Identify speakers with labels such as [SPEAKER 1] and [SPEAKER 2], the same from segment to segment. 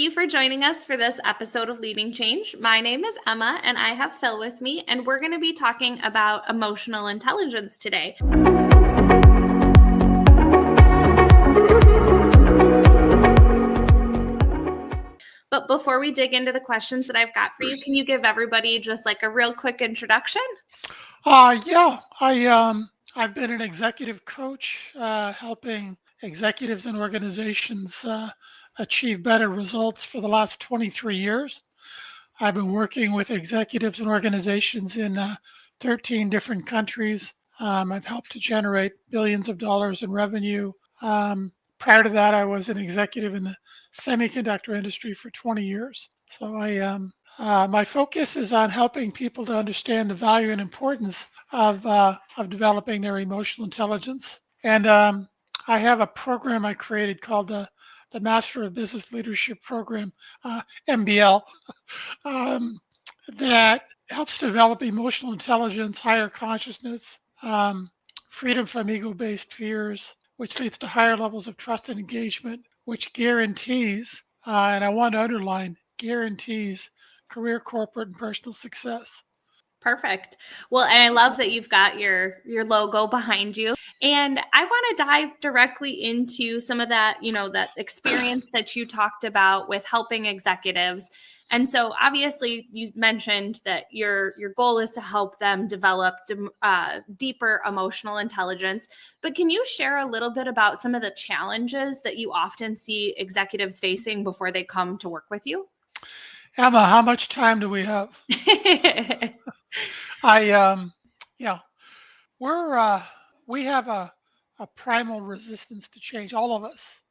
[SPEAKER 1] you for joining us for this episode of Leading Change. My name is Emma, and I have Phil with me, and we're going to be talking about emotional intelligence today. But before we dig into the questions that I've got for you, can you give everybody just like a real quick introduction?
[SPEAKER 2] I've been an executive coach, helping executives and organizations achieve better results for the last 23 years. I've been working with executives and organizations in 13 different countries. I've helped to generate billions of dollars in revenue. Prior to that, I was an executive in the semiconductor industry for 20 years. So my focus is on helping people to understand the value and importance of developing their emotional intelligence. And I have a program I created called the Master of Business Leadership Program, MBL, that helps develop emotional intelligence, higher consciousness, freedom from ego-based fears, which leads to higher levels of trust and engagement, which guarantees, and I want to underline, guarantees career, corporate, and personal success.
[SPEAKER 1] Perfect. Well, and I love that you've got your logo behind you. And I want to dive directly into some of that, that experience that you talked about with helping executives. And so obviously you mentioned that your goal is to help them develop deeper emotional intelligence. But can you share a little bit about some of the challenges that you often see executives facing before they come to work with you?
[SPEAKER 2] Emma, how much time do we have? Yeah, we have a primal resistance to change, all of us.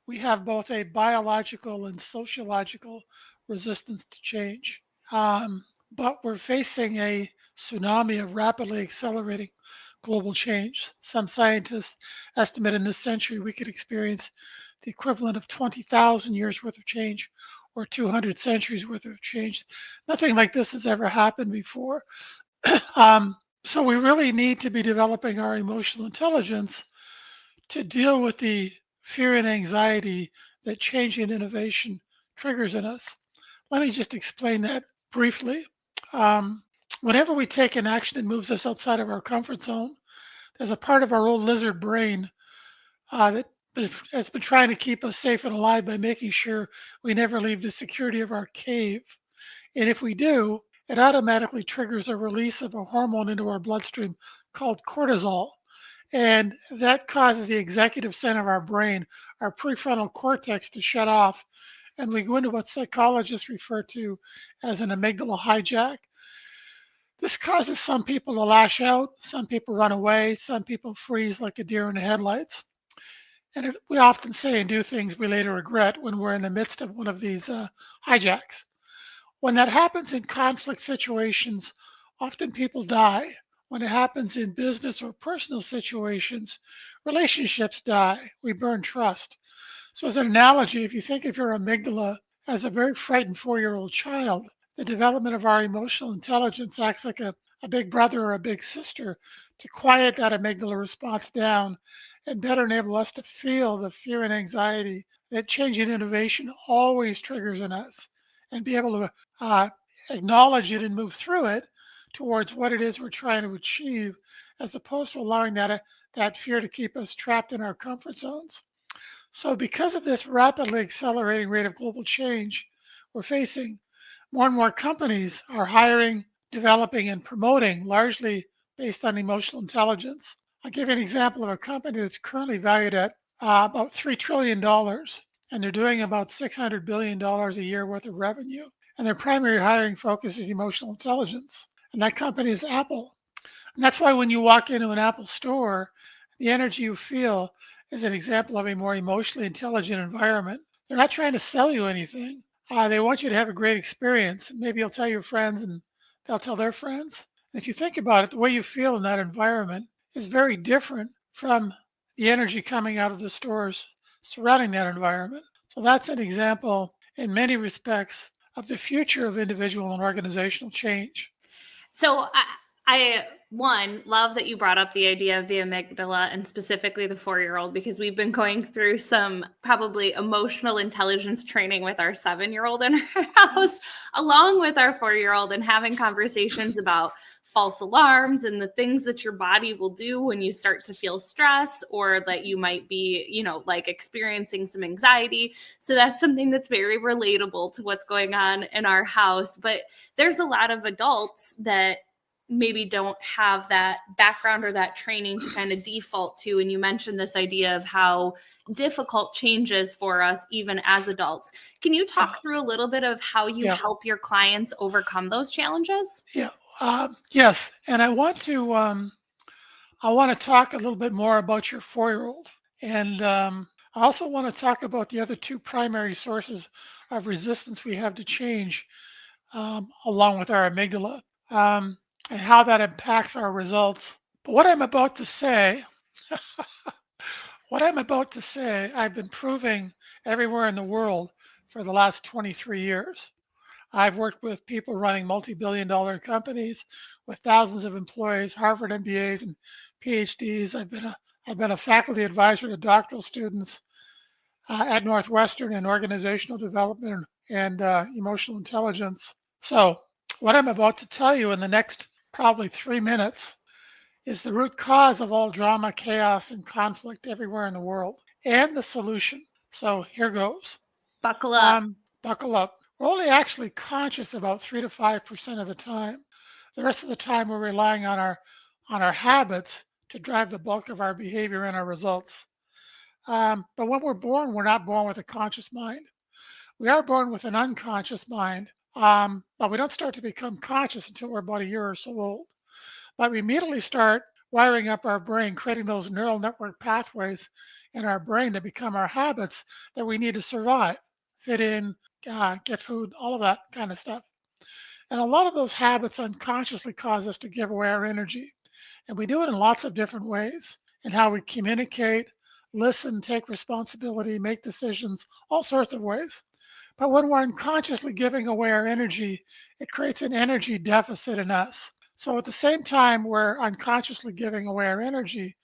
[SPEAKER 2] We have both a biological and sociological resistance to change. But we're facing a tsunami of rapidly accelerating global change. Some scientists estimate in this century we could experience the equivalent of 20,000 years worth of change or 200 centuries worth of change. Nothing like this has ever happened before. So we really need to be developing our emotional intelligence to deal with the fear and anxiety that change and innovation triggers in us. Let me just explain that briefly. Whenever we take an action that moves us outside of our comfort zone, there's a part of our old lizard brain that has been trying to keep us safe and alive by making sure we never leave the security of our cave. And if we do, it automatically triggers a release of a hormone into our bloodstream called cortisol. And that causes the executive center of our brain, our prefrontal cortex, to shut off. And we go into what psychologists refer to as an amygdala hijack. This causes some people to lash out, some people run away, some people freeze like a deer in the headlights. And we often say and do things we later regret when we're in the midst of one of these hijacks. When that happens in conflict situations, often people die. When it happens in business or personal situations, relationships die. We burn trust. So, as an analogy, if you think of your amygdala as a very frightened 4-year-old child, the development of our emotional intelligence acts like a big brother or a big sister to quiet that amygdala response down and better enable us to feel the fear and anxiety that change and innovation always triggers in us and be able to acknowledge it and move through it towards what it is we're trying to achieve, as opposed to allowing that fear to keep us trapped in our comfort zones. So because of this rapidly accelerating rate of global change we're facing, more and more companies are hiring, developing, and promoting largely based on emotional intelligence. I'll give you an example of a company that's currently valued at about $3 trillion, and they're doing about $600 billion a year worth of revenue. And their primary hiring focus is emotional intelligence. And that company is Apple. And that's why when you walk into an Apple store, the energy you feel is an example of a more emotionally intelligent environment. They're not trying to sell you anything. They want you to have a great experience. Maybe you'll tell your friends and they'll tell their friends. And if you think about it, the way you feel in that environment is very different from the energy coming out of the stores surrounding that environment. So that's an example in many respects of the future of individual and organizational change.
[SPEAKER 1] So I One, love that you brought up the idea of the amygdala and specifically the 4-year-old, because we've been going through some probably emotional intelligence training with our 7-year-old in our house, along with our 4-year-old, and having conversations about false alarms and the things that your body will do when you start to feel stress or that you might be, like experiencing some anxiety. So that's something that's very relatable to what's going on in our house. But there's a lot of adults that maybe don't have that background or that training to kind of default to. And you mentioned this idea of how difficult change is for us, even as adults. Can you
[SPEAKER 2] Yeah,
[SPEAKER 1] talk through a little bit of how you
[SPEAKER 2] yeah,
[SPEAKER 1] help your clients overcome those challenges?
[SPEAKER 2] yeah. Yes, and I want to talk a little bit more about your 4-year-old, and I also want to talk about the other two primary sources of resistance we have to change, along with our amygdala, um, and how that impacts our results. But what I'm about to say, I've been proving everywhere in the world for the last 23 years. I've worked with people running multi-billion dollar companies with thousands of employees, Harvard MBAs and PhDs. I've been a faculty advisor to doctoral students at Northwestern in organizational development and emotional intelligence. So, what I'm about to tell you in the next probably 3 minutes is the root cause of all drama, chaos, and conflict everywhere in the world, and the solution. So, here goes.
[SPEAKER 1] Buckle up.
[SPEAKER 2] Buckle up. We're only actually conscious about 3 to 5% of the time. The rest of the time, we're relying on our habits to drive the bulk of our behavior and our results. But when we're born, we're not born with a conscious mind. We are born with an unconscious mind, but we don't start to become conscious until we're about a year or so old. But we immediately start wiring up our brain, creating those neural network pathways in our brain that become our habits that we need to survive, fit in, get food, all of that kind of stuff. And a lot of those habits unconsciously cause us to give away our energy. And we do it in lots of different ways in how we communicate, listen, take responsibility, make decisions, all sorts of ways. But when we're unconsciously giving away our energy, it creates an energy deficit in us. So at the same time we're unconsciously giving away our energy,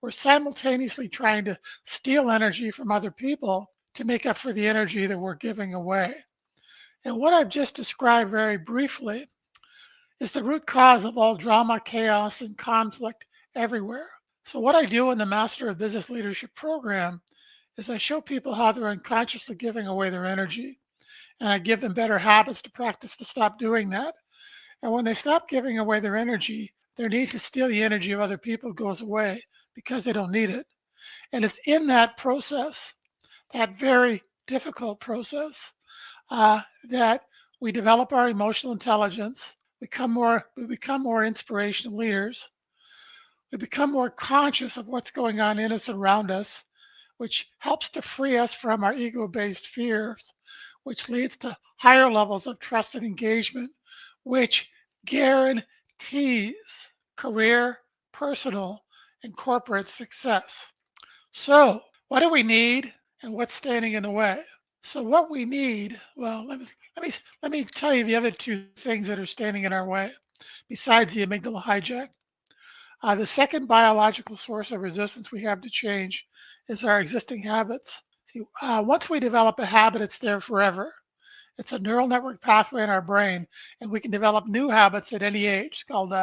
[SPEAKER 2] we're simultaneously trying to steal energy from other people to make up for the energy that we're giving away. And what I've just described very briefly is the root cause of all drama, chaos, and conflict everywhere. So what I do in the Master of Business Leadership program is I show people how they're unconsciously giving away their energy, and I give them better habits to practice to stop doing that. And when they stop giving away their energy, their need to steal the energy of other people goes away because they don't need it. And it's in that process, that very difficult process, that we develop our emotional intelligence, we become more inspirational leaders, we become more conscious of what's going on in us around us, which helps to free us from our ego-based fears, which leads to higher levels of trust and engagement, which guarantees career, personal, and corporate success. So, what do we need and what's standing in the way? So what we need, well, let me tell you the other two things that are standing in our way besides the amygdala hijack. The second biological source of resistance we have to change is our existing habits. See, once we develop a habit, it's there forever. It's a neural network pathway in our brain, and we can develop new habits at any age. It's called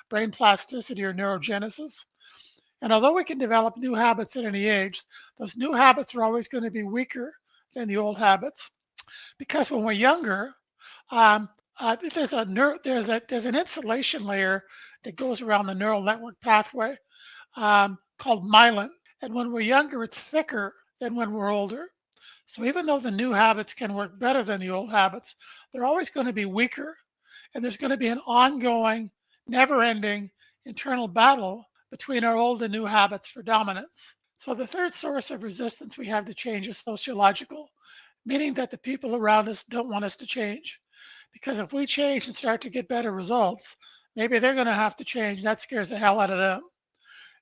[SPEAKER 2] brain plasticity or neurogenesis. And although we can develop new habits at any age, those new habits are always going to be weaker than the old habits because when we're younger, um, there's an insulation layer that goes around the neural network pathway, called myelin. And when we're younger, it's thicker than when we're older. So even though the new habits can work better than the old habits, they're always going to be weaker. And there's going to be an ongoing, never-ending internal battle between our old and new habits for dominance. So the third source of resistance we have to change is sociological, meaning that the people around us don't want us to change. Because if we change and start to get better results, maybe they're going to have to change. That scares the hell out of them.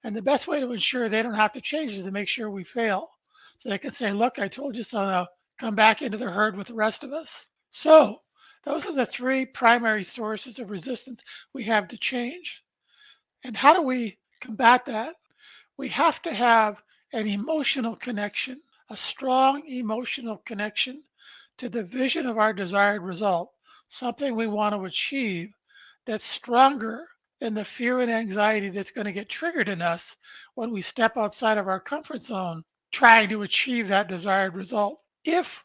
[SPEAKER 2] And the best way to ensure they don't have to change is to make sure we fail. So they can say, look, I told you so, now come back into the herd with the rest of us. So those are the three primary sources of resistance we have to change. And how do we combat that? We have to have an emotional connection, a strong emotional connection to the vision of our desired result, something we want to achieve that's stronger than the fear and anxiety that's going to get triggered in us when we step outside of our comfort zone trying to achieve that desired result. If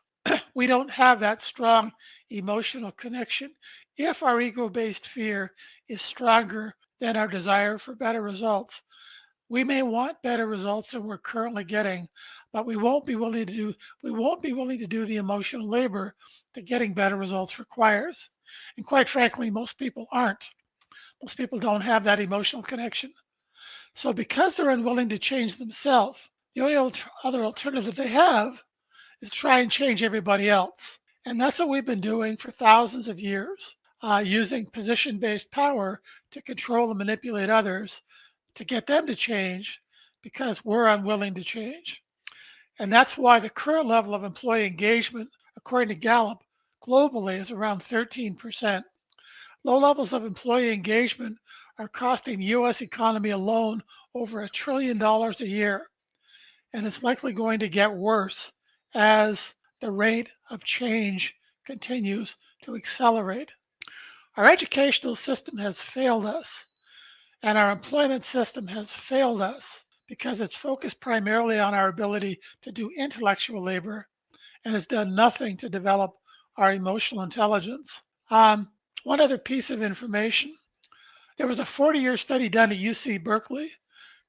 [SPEAKER 2] we don't have that strong emotional connection, if our ego based fear is stronger than our desire for better results, we may want better results than we're currently getting, but we won't be willing to do the emotional labor that getting better results requires. And quite frankly, most people aren't. Most people don't have that emotional connection. So because they're unwilling to change themselves, the only other alternative they have is try and change everybody else. And that's what we've been doing for thousands of years, using position-based power to control and manipulate others to get them to change because we're unwilling to change. And that's why the current level of employee engagement, according to Gallup, globally is around 13%. Low levels of employee engagement are costing the US economy alone over $1 trillion a year. And it's likely going to get worse as the rate of change continues to accelerate. Our educational system has failed us, and our employment system has failed us because it's focused primarily on our ability to do intellectual labor and has done nothing to develop our emotional intelligence. One other piece of information, there was a 40-year study done at UC Berkeley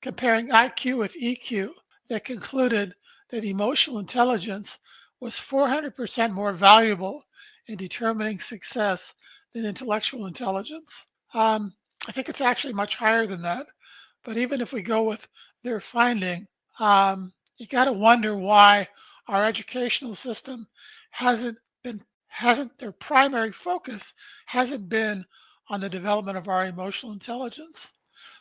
[SPEAKER 2] comparing IQ with EQ that concluded that emotional intelligence was 400% more valuable in determining success than intellectual intelligence. I think it's actually much higher than that. But even if we go with their finding, you got to wonder why our educational system hasn't hasn't their primary focus hasn't been on the development of our emotional intelligence.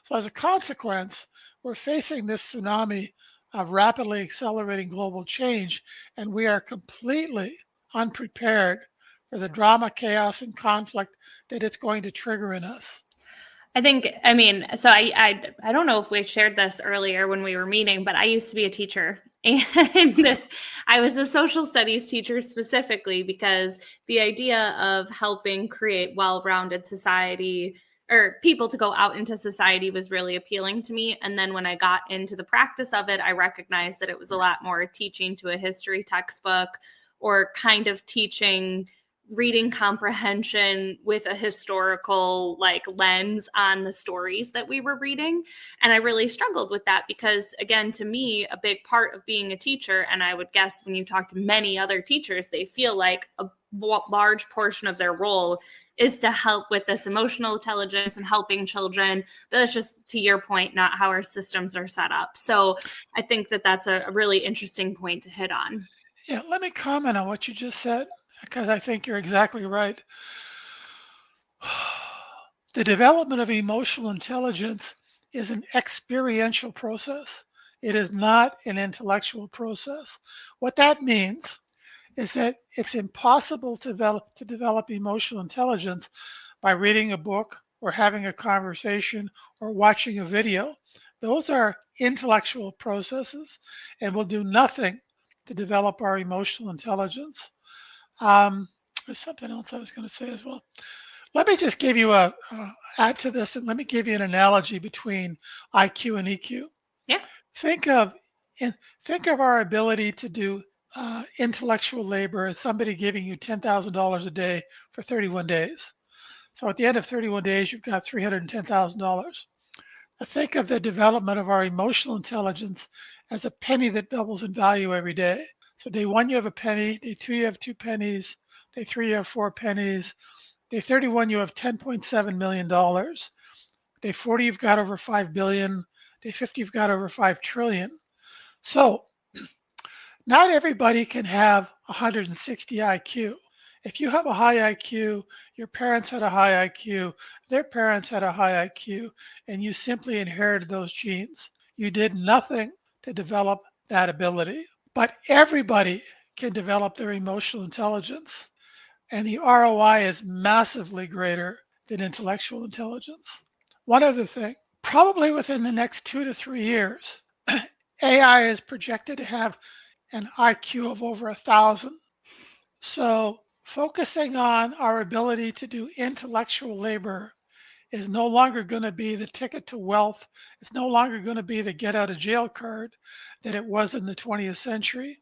[SPEAKER 2] So as a consequence, we're facing this tsunami of rapidly accelerating global change, and we are completely unprepared for the drama, chaos, and conflict that it's going to trigger in us.
[SPEAKER 1] I think, I mean, so I don't know if we shared this earlier when we were meeting, but I used to be a teacher and I was a social studies teacher specifically because the idea of helping create well-rounded society or people to go out into society was really appealing to me. And then when I got into the practice of it, I recognized that it was a lot more teaching to a history textbook or kind of teaching reading comprehension with a historical like lens on the stories that we were reading. And I really struggled with that because again, to me, a big part of being a teacher, and I would guess when you talk to many other teachers, they feel like a large portion of their role is to help with this emotional intelligence and helping children. But that's just, to your point, not how our systems are set up. So I think that that's a really interesting point to hit on.
[SPEAKER 2] Yeah, let me comment on what you just said because I think you're exactly right. The development of emotional intelligence is an experiential process. It is not an intellectual process. What that means is that it's impossible to develop emotional intelligence by reading a book or having a conversation or watching a video. Those are intellectual processes and will do nothing to develop our emotional intelligence. Um, there's something else I was going to say as well. Let me just give you add to this, and let me give you an analogy between IQ and EQ.
[SPEAKER 1] Yeah.
[SPEAKER 2] Think of think of our ability to do intellectual labor as somebody giving you $10,000 a day for 31 days. So at the end of 31 days, you've got $310,000. Think of the development of our emotional intelligence as a penny that doubles in value every day. So day one, you have a penny. Day two, you have 2 pennies. Day three, you have 4 pennies. Day 31, you have $10.7 million. Day 40, you've got over 5 billion. Day 50, you've got over 5 trillion. So not everybody can have 160 IQ. If you have a high IQ, your parents had a high IQ, their parents had a high IQ, and you simply inherited those genes. You did nothing to develop that ability. But everybody can develop their emotional intelligence, and the ROI is massively greater than intellectual intelligence. One other thing, Probably within the next 2 to 3 years, AI is projected to have an IQ of over 1,000. So focusing on our ability to do intellectual labor is no longer going to be the ticket to wealth. It's no longer going to be the get out of jail card that it was in the 20th century.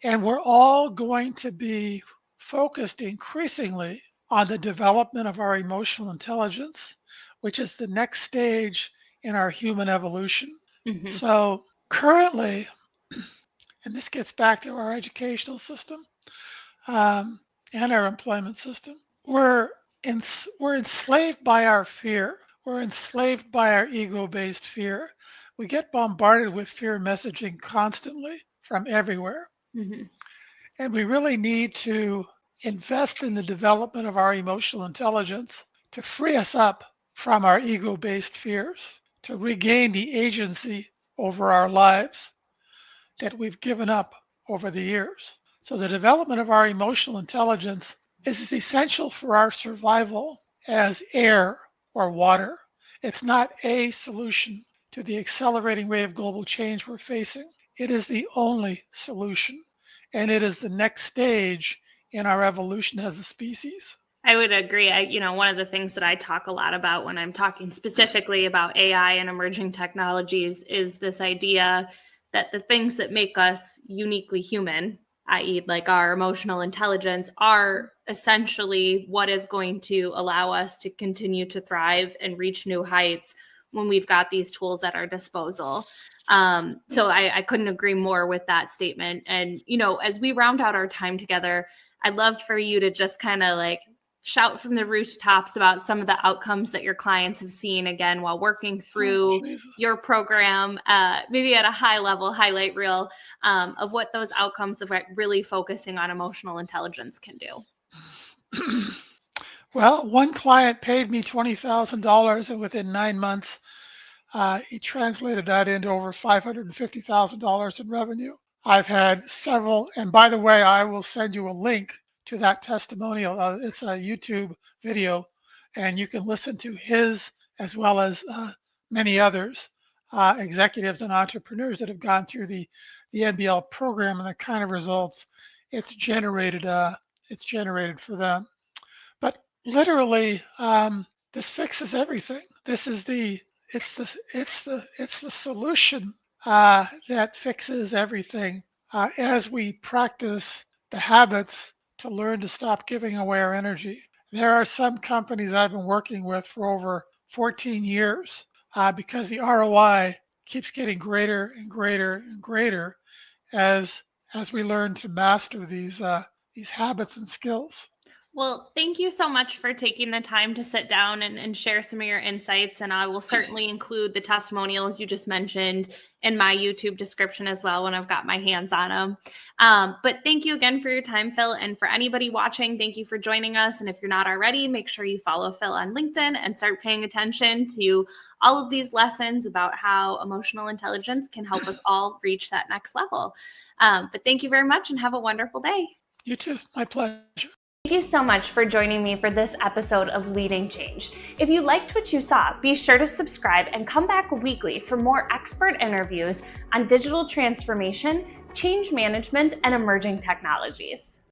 [SPEAKER 2] And we're all going to be focused increasingly on the development of our emotional intelligence, which is the next stage in our human evolution.
[SPEAKER 1] Hmm.
[SPEAKER 2] So currently, and this gets back to our educational system um, and our employment system, we're enslaved by our fear. We're enslaved by our ego-based fear. We get bombarded with fear messaging constantly from everywhere.
[SPEAKER 1] Hmm.
[SPEAKER 2] And we really need to invest in the development of our emotional intelligence to free us up from our ego-based fears, to regain the agency over our lives that we've given up over the years. So the development of our emotional intelligence is as essential for our survival as air or water. It's not a solution to the accelerating rate of global change we're facing. It is the only solution, and it is the next stage in our evolution as a species.
[SPEAKER 1] I would agree. One of the things that I talk a lot about when I'm talking specifically about AI and emerging technologies is this idea that the things that make us uniquely human, i.e., like our emotional intelligence, are essentially what is going to allow us to continue to thrive and reach new heights when we've got these tools at our disposal. So I couldn't agree more with that statement. And, as we round out our time together, I'd love for you to just kind of like shout from the rooftops about some of the outcomes that your clients have seen again while working through your program, maybe at a high level highlight reel of what those outcomes of really focusing on emotional intelligence can do.
[SPEAKER 2] Well, one client paid me $20,000, and within 9 months, he translated that into over $550,000 in revenue. I've had several, and by the way, I will send you a link to that testimonial. It's a YouTube video, and you can listen to his as well as many others, executives and entrepreneurs that have gone through the NBL program and the kind of results it's generated. It's generated for them. But literally, this fixes everything. This is it's the solution that fixes everything as we practice the habits to learn to stop giving away our energy. There are some companies I've been working with for over 14 years because the ROI keeps getting greater and greater and greater as we learn to master these habits and skills.
[SPEAKER 1] Well, thank you so much for taking the time to sit down and share some of your insights. And I will certainly include the testimonials you just mentioned in my YouTube description as well when I've got my hands on them. But thank you again for your time, Phil. And for anybody watching, thank you for joining us. And if you're not already, make sure you follow Phil on LinkedIn and start paying attention to all of these lessons about how emotional intelligence can help us all reach that next level. But thank you very much and have a wonderful day.
[SPEAKER 2] You too. My pleasure.
[SPEAKER 1] Thank you so much for joining me for this episode of Leading Change. If you liked what you saw, be sure to subscribe and come back weekly for more expert interviews on digital transformation, change management, and emerging technologies.